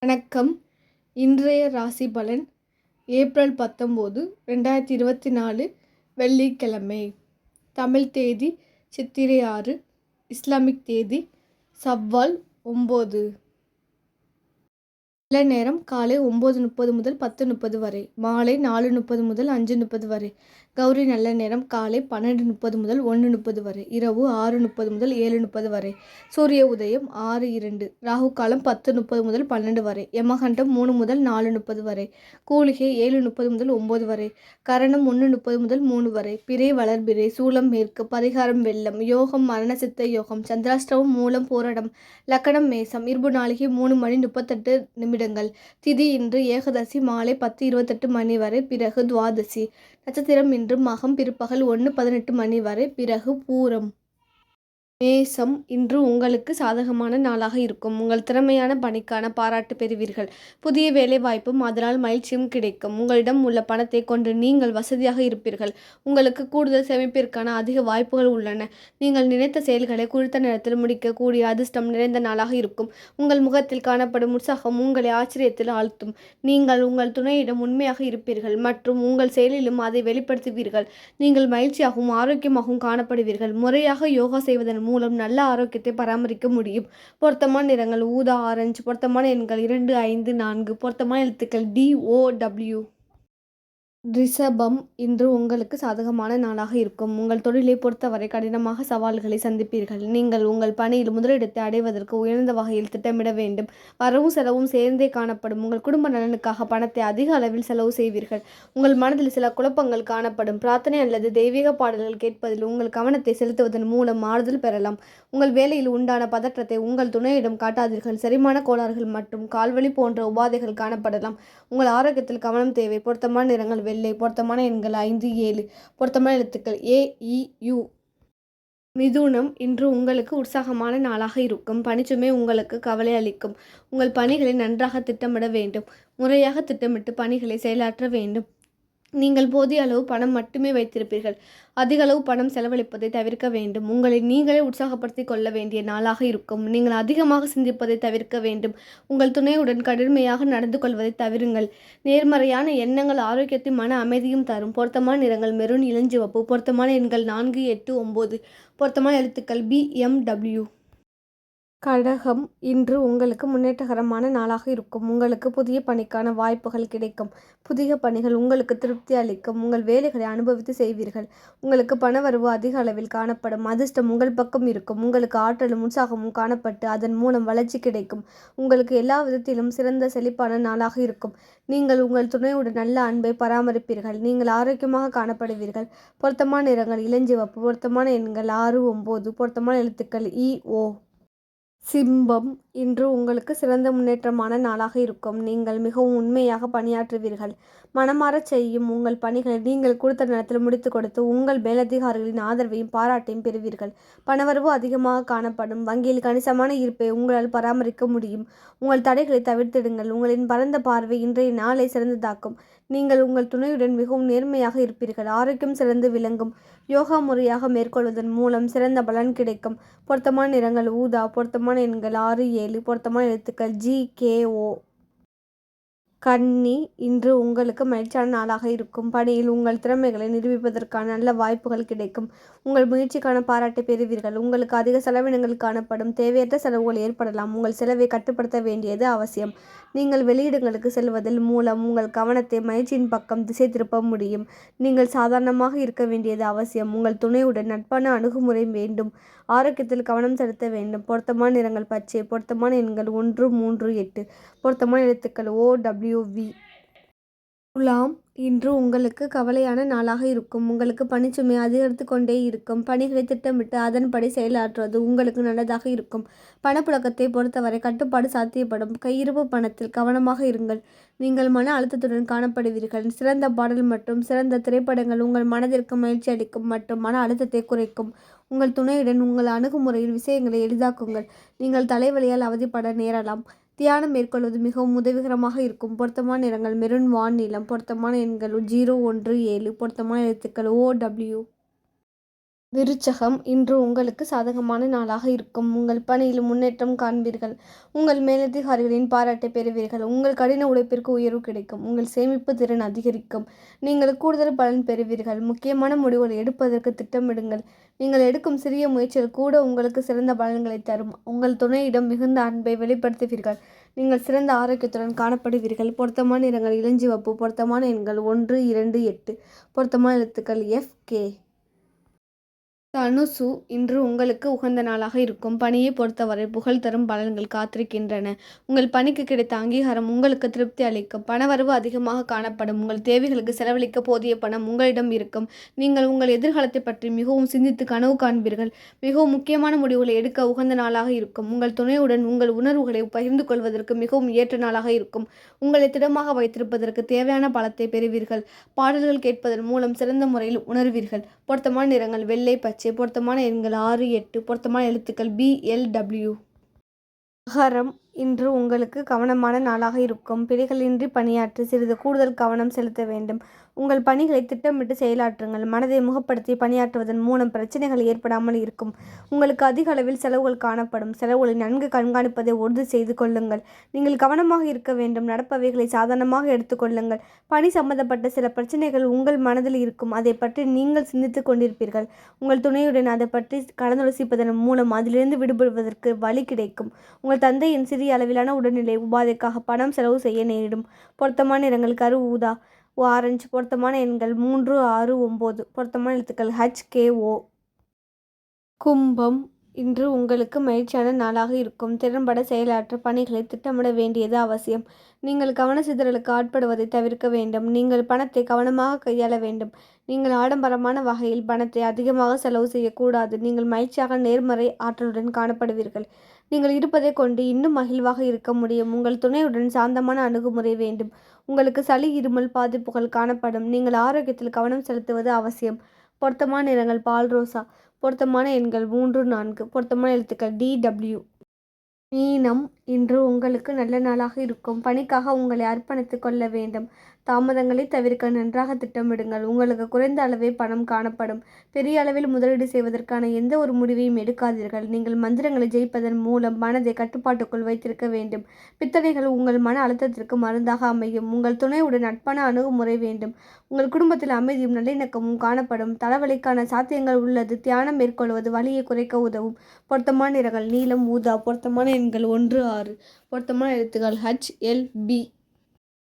வணக்கம். இன்றைய ராசி பலன் ஏப்ரல் 19, 2024 வெள்ளிக்கிழமை. தமிழ் தேதி சித்திரை 6, இஸ்லாமிக் தேதி சவ்வால் 9. நல்ல நேரம் காலை 9:30 முதல் 10:30 வரை, மாலை 4:30 முதல் 5:30 வரை. கௌரி நல்ல நேரம் காலை 12:30 முதல் 1:30 வரை, இரவு 6:30 முதல் 7:30 வரை. சூரிய உதயம் 6:02. ராகு காலம் 10:30 முதல் 12 வரை. யமகண்டம் 3 முதல் 4:30 வரை. கூலிகை 7:30 முதல் 9 வரை. கரணம் 1:30 முதல் 3 வரை. பிறை வளர்பிறை. சூலம் மேற்கு. பரிகாரம் வெள்ளம். யோகம் மரணசித்த யோகம். சந்திராஷ்டமம் மூலம் பூரடம். லக்கணம் மேசம். இருப்பு நாளிகை 3:38 திதி இன்று ஏகாதசி மாலை 10:28 வரை, பிறகு துவாதசி. நட்சத்திரம் இன்று மகம் பிற்பகல் 1:18 வரை, பிறகு பூரம். மேசம் இன்று உங்களுக்கு சாதகமான நாளாக இருக்கும். உங்கள் திறமையான பணிக்கான பாராட்டு பெறுவீர்கள். புதிய வேலை வாய்ப்பும் அதனால் மகிழ்ச்சியும் கிடைக்கும். உங்களிடம் உள்ள பணத்தை கொண்டு நீங்கள் வசதியாக இருப்பீர்கள். உங்களுக்கு கூடுதல் சேமிப்பிற்கான அதிக வாய்ப்புகள் உள்ளன. நீங்கள் நினைத்த செயல்களை குறித்த நேரத்தில் முடிக்கக்கூடிய அதிர்ஷ்டம் நிறைந்த நாளாக இருக்கும். உங்கள் முகத்தில் காணப்படும் உற்சாகம் உங்களை ஆச்சரியத்தில் ஆழ்த்தும். நீங்கள் உங்கள் துணையிடம் உண்மையாக இருப்பீர்கள் மற்றும் உங்கள் செயலிலும் அதை வெளிப்படுத்துவீர்கள். நீங்கள் மகிழ்ச்சியாகவும் ஆரோக்கியமாகவும் காணப்படுவீர்கள். முறையாக யோகா செய்வதன் மூலம் நல்ல ஆரோக்கியத்தை பராமரிக்க முடியும். பொருத்தமான நிறங்கள் ஊதா, ஆரஞ்சு. பொருத்தமான எண்கள் 2, 5, 4. பொருத்தமான எழுத்துக்கள் DOW. ரிஷபம் இன்று உங்களுக்கு சாதகமான நாளாக இருக்கும். உங்கள் தொழிலை பொறுத்தவரை கடினமாக சவால்களை சந்திப்பீர்கள். நீங்கள் உங்கள் பணியில் முதலிடத்தை அடைவதற்கு உயர்ந்த வகையில் திட்டமிட வேண்டும். வரவும் செலவும் சேர்ந்தே காணப்படும். உங்கள் குடும்ப நலனுக்காக பணத்தை அதிக அளவில் செலவு செய்வீர்கள். உங்கள் மனதில் சில குழப்பங்கள் காணப்படும். பிரார்த்தனை அல்லது தெய்வீக பாடல்கள் கேட்பதில் உங்கள் கவனத்தை செலுத்துவதன் மூலம் ஆறுதல் பெறலாம். உங்கள் வேலையில் உண்டான பதற்றத்தை உங்கள் துணையிடம் காட்டாதீர்கள். செரிமான கோளாறுகள் மற்றும் கால்வலி போன்ற உபாதைகள் காணப்படலாம். உங்கள் ஆரோக்கியத்தில் கவனம் தேவை. பொருத்தமான நிறங்கள் வெள்ளை. பொருத்தமான எண்கள் 5, 7. பொருத்தமான எழுத்துக்கள் AEU. மிதுனம் இன்று உங்களுக்கு உற்சாகமான நாளாக இருக்கும். பணிச்சுமை உங்களுக்கு கவலை அளிக்கும். உங்கள் பணிகளை நன்றாக திட்டமிட வேண்டும். முறையாக திட்டமிட்டு பணிகளை செயலாற்ற வேண்டும். நீங்கள் போதிய அளவு பணம் மட்டுமே வைத்திருப்பீர்கள். அதிக அளவு பணம் செலவழிப்பதை தவிர்க்க வேண்டும். உங்களை நீங்களே உற்சாகப்படுத்திக் கொள்ள வேண்டிய நாளாக இருக்கும். நீங்கள் அதிகமாக சிந்திப்பதை தவிர்க்க வேண்டும். உங்கள் துணையுடன் கடுமையாக நடந்து கொள்வதை தவிருங்கள். நேர்மறையான எண்ணங்கள் ஆரோக்கியத்தை மன அமைதியும் தரும். பொருத்தமான நிறங்கள் மெரூன், இளஞ்சிவப்பு. பொருத்தமான எண்கள் 4, 8, 9. பொருத்தமான எழுத்துக்கள் BMW. கடகம் இன்று உங்களுக்கு முன்னேற்றகரமான நாளாக இருக்கும். உங்களுக்கு புதிய பணிக்கான வாய்ப்புகள் கிடைக்கும். புதிய பணிகள் உங்களுக்கு திருப்தி அளிக்கும். உங்கள் வேலைகளை அனுபவித்து செய்வீர்கள். உங்களுக்கு பணவரவு அதிக அளவில் காணப்படும். அதிர்ஷ்டம் உங்கள் பக்கம் இருக்கும். உங்களுக்கு ஆற்றலும் உற்சாகமும் காணப்பட்டு அதன் மூலம் வளர்ச்சி கிடைக்கும். உங்களுக்கு எல்லா விதத்திலும் சிறந்த செழிப்பான நாளாக இருக்கும். நீங்கள் உங்கள் துணையுடன் நல்ல அன்பை பராமரிப்பீர்கள். நீங்கள் ஆரோக்கியமாக காணப்படுவீர்கள். பொருத்தமான நிறங்கள் இளஞ்சிவப்பு. பொருத்தமான எண்கள் 6, 9. பொருத்தமான எழுத்துக்கள் EO. சிம்பம் இன்று உங்களுக்கு சிறந்த முன்னேற்றமான நாளாக இருக்கும். நீங்கள் மிகவும் உண்மையாக பணியாற்றுவீர்கள். மனமாறச் செய்யும் உங்கள் பணிகளை நீங்கள் கொடுத்த நேரத்தில் முடித்து கொடுத்து உங்கள் மேலதிகாரிகளின் ஆதரவையும் பாராட்டையும் பெறுவீர்கள். பணவரவு அதிகமாக காணப்படும். வங்கியில் கணிசமான இருப்பை உங்களால் பராமரிக்க முடியும். உங்கள் தடைகளை தவிர்த்திடுங்கள். உங்களின் பரந்த பார்வை இன்றைய நாளை சிறந்ததாக்கும். நீங்கள் உங்கள் துணையுடன் மிகவும் நேர்மையாக இருப்பீர்கள். ஆரோக்கியம் சிறந்து விளங்கும். யோகா முறையாக மேற்கொள்வதன் மூலம் சிறந்த பலன் கிடைக்கும். பொருத்தமான நிறங்கள் ஊதா. பொருத்தமான எண்கள் 6, 7. பொருத்தமான எழுத்துக்கள் GKO. கன்னி இன்று உங்களுக்கு மகிழ்ச்சியான நாளாக இருக்கும். பணியில் உங்கள் திறமைகளை நிரூபிப்பதற்கான நல்ல வாய்ப்புகள் கிடைக்கும். உங்கள் முயற்சிக்கான பாராட்டை பெறுவீர்கள். உங்களுக்கு அதிக செலவினங்கள் காணப்படும். தேவையற்ற செலவுகள் ஏற்படலாம். உங்கள் செலவை கட்டுப்படுத்த வேண்டியது அவசியம். நீங்கள் வெளியிடங்களுக்கு செல்வதன் மூலம் உங்கள் கவனத்தை மகிழ்ச்சியின் பக்கம் திசை திருப்ப முடியும். நீங்கள் சாதாரணமாக இருக்க வேண்டியது அவசியம். உங்கள் துணையுடன் நட்பான அணுகுமுறை வேண்டும். ஆரோக்கியத்தில் கவனம் செலுத்த வேண்டும். பொருத்தமான நிறங்கள் பச்சை. பொருத்தமான எண்கள் 1, 3, 8. பொருத்தமான எழுத்துக்கள் OWV. துலாம் இன்று உங்களுக்கு கவலையான நாளாக இருக்கும். உங்களுக்கு பணிச்சுமை அதிகரித்து கொண்டே இருக்கும். பணிகளை திட்டமிட்டு அதன்படி செயலாற்றுவது உங்களுக்கு நல்லதாக இருக்கும். பணப்புழக்கத்தை பொறுத்தவரை கட்டுப்பாடு சாத்தியப்படும். கையிருப்பு பணத்தில் கவனமாக இருங்கள். நீங்கள் மன அழுத்தத்துடன் காணப்படுவீர்கள். சிறந்த பாடல் மற்றும் சிறந்த திரைப்படங்கள் உங்கள் மனதிற்கு மகிழ்ச்சி அளிக்கும் மற்றும் மன அழுத்தத்தை குறைக்கும். உங்கள் துணையுடன் உங்கள் அணுகுமுறையில் விஷயங்களை எளிதாக்குங்கள். நீங்கள் தலைவலியால் அவதிப்பட நேரலாம். தியானம் மேற்கொள்வது மிகவும் உதவிகரமாக இருக்கும். பொருத்தமான நிறங்கள் மெரூன், வான் நீலம். பொருத்தமான எண்கள் 0, 1, 7. பொருத்தமான எழுத்துக்கள் OW. விருச்சகம், இன்று உங்களுக்கு சாதகமான நாளாக இருக்கும். உங்கள் பணியில் முன்னேற்றம் காண்பீர்கள். உங்கள் மேலதிகாரிகளின் பாராட்டை பெறுவீர்கள். உங்கள் கடின உழைப்பிற்கு உயர்வு கிடைக்கும். உங்கள் சேமிப்பு திறன் அதிகரிக்கும். நீங்கள் கூடுதல் பலன் பெறுவீர்கள். முக்கியமான முடிவுகளை எடுப்பதற்கு திட்டமிடுங்கள். நீங்கள் எடுக்கும் சிறிய முயற்சிகள் கூட உங்களுக்கு சிறந்த பலன்களை தரும். உங்கள் துணையிடம் மிகுந்த அன்பை வெளிப்படுத்துவீர்கள். நீங்கள் சிறந்த ஆரோக்கியத்துடன் காணப்படுவீர்கள். பொருத்தமான நிறங்கள் இளஞ்சிவப்பு. பொருத்தமான எண்கள் 1, 2, 8. பொருத்தமான எழுத்துக்கள் FK. தனுசு, இன்று உங்களுக்கு உகந்த நாளாக இருக்கும். பணியை பொறுத்தவரை புகழ் தரும் பலன்கள் காத்திருக்கின்றன. உங்கள் பணிக்கு கிடைத்த அங்கீகாரம் உங்களுக்கு திருப்தி அளிக்கும். பணவரவு அதிகமாக காணப்படும். உங்கள் தேவைகளுக்கு செலவழிக்க போதிய பணம் உங்களிடம் இருக்கும். நீங்கள் உங்கள் எதிர்காலத்தை பற்றி மிகவும் சிந்தித்து கனவு காண்பீர்கள். மிகவும் முக்கியமான முடிவுகளை எடுக்க உகந்த நாளாக இருக்கும். உங்கள் துணையுடன் உங்கள் உணர்வுகளை பகிர்ந்து கொள்வதற்கு மிகவும் ஏற்ற நாளாக இருக்கும். உங்களை திடமாக வைத்திருப்பதற்கு தேவையான பலத்தை பெறுவீர்கள். பாடல்கள் கேட்பதன் மூலம் சிறந்த முறையில் உணர்வீர்கள். பொருத்தமான நிறங்கள் வெள்ளை, பச்சை. பொருத்தமான எண்கள் 6, 8. பொருத்தமான எழுத்துக்கள் BLW. மகரம், இன்று உங்களுக்கு கவனமான நாளாக இருக்கும். பிழைகளின்றி பணியாற்றி சிறிது கூடுதல் கவனம் செலுத்த வேண்டும். உங்கள் பணிகளை திட்டமிட்டு செயலாற்றுங்கள். மனதை முகப்படுத்தி பணியாற்றுவதன் மூலம் பிரச்சனைகள் ஏற்படாமல் இருக்கும். உங்களுக்கு அதிக அளவில் செலவுகள் காணப்படும். செலவுகளை நன்கு கண்காணிப்பதை உறுதி செய்து கொள்ளுங்கள். நீங்கள் கவனமாக இருக்க வேண்டும். நடப்பவைகளை சாதாரணமாக எடுத்துக்கொள்ளுங்கள். பணி சம்பந்தப்பட்ட சில பிரச்சனைகள் உங்கள் மனதில் இருக்கும். அதை பற்றி நீங்கள் சிந்தித்து கொண்டிருப்பீர்கள். உங்கள் துணையுடன் அதை பற்றி கலந்தாலோசிப்பதன் மூலம் அதிலிருந்து விடுபடுவதற்கு வழி கிடைக்கும். உங்கள் தந்தையின் சிறிய அளவிலான உடல்நிலை உபாதைக்காக பணம் செலவு செய்ய நேரிடும். பொருத்தமான நிறங்கள் கரு ஊதா, ஆரஞ்சு. பொருத்தமான எண்கள் 3, 6, 9. பொருத்தமான எழுத்துக்கள் HKO. கும்பம், இன்று உங்களுக்கு மகிழ்ச்சியான நாளாக இருக்கும். திறன்பட செயலாற்ற பணிகளை திட்டமிட வேண்டியது அவசியம். நீங்கள் கவன சிதறலுக்கு ஆட்படுவதை தவிர்க்க வேண்டும். நீங்கள் பணத்தை கவனமாக கையாள வேண்டும். நீங்கள் ஆடம்பரமான வகையில் பணத்தை அதிகமாக செலவு செய்யக்கூடாது. நீங்கள் மகிழ்ச்சியாக நேர்மறை ஆற்றலுடன் காணப்படுவீர்கள். நீங்கள் இருப்பதை கொண்டு இன்னும் மகிழ்வாக இருக்க முடியும். உங்கள் துணையுடன் சாந்தமான அணுகுமுறை வேண்டும். உங்களுக்கு சளி, இருமல் பாதிப்புகள் காணப்படும். நீங்கள் ஆரோக்கியத்தில் கவனம் செலுத்துவது அவசியம். பொருத்தமான நிறங்கள் பால் ரோசா. பொருத்தமான எண்கள் 3, 4. பொருத்தமான எழுத்துக்கள் DW. மீனம், இன்று உங்களுக்கு நல்ல நாளாக இருக்கும். பணிக்காக உங்களை அர்ப்பணித்துக் கொள்ள வேண்டும். தாமதங்களை தவிர்க்க நன்றாக திட்டமிடுங்கள். உங்களுக்கு குறைந்த அளவே பணம் காணப்படும். பெரிய அளவில் முதலீடு செய்வதற்கான எந்த ஒரு முடிவையும் எடுக்காதீர்கள். நீங்கள் மந்திரங்களை ஜெயிப்பதன் மூலம் மனதை கட்டுப்பாட்டுக்குள் வைத்திருக்க வேண்டும். பித்தளைகள் உங்கள் மன அழுத்தத்திற்கு மருந்தாக அமையும். உங்கள் துணையுடன் நட்பான அணுகுமுறை வேண்டும். உங்கள் குடும்பத்தில் அமைதியும் நல்லிணக்கமும் காணப்படும். தலைவலிக்கான சாத்தியங்கள் உள்ளது. தியானம் மேற்கொள்வது வலியை குறைக்க உதவும். பொருத்தமான நிறங்கள் நீலம், ஊதா. பொருத்தமான எண்கள் 1, 6. பொருத்தமான எழுத்துக்கள் HLB.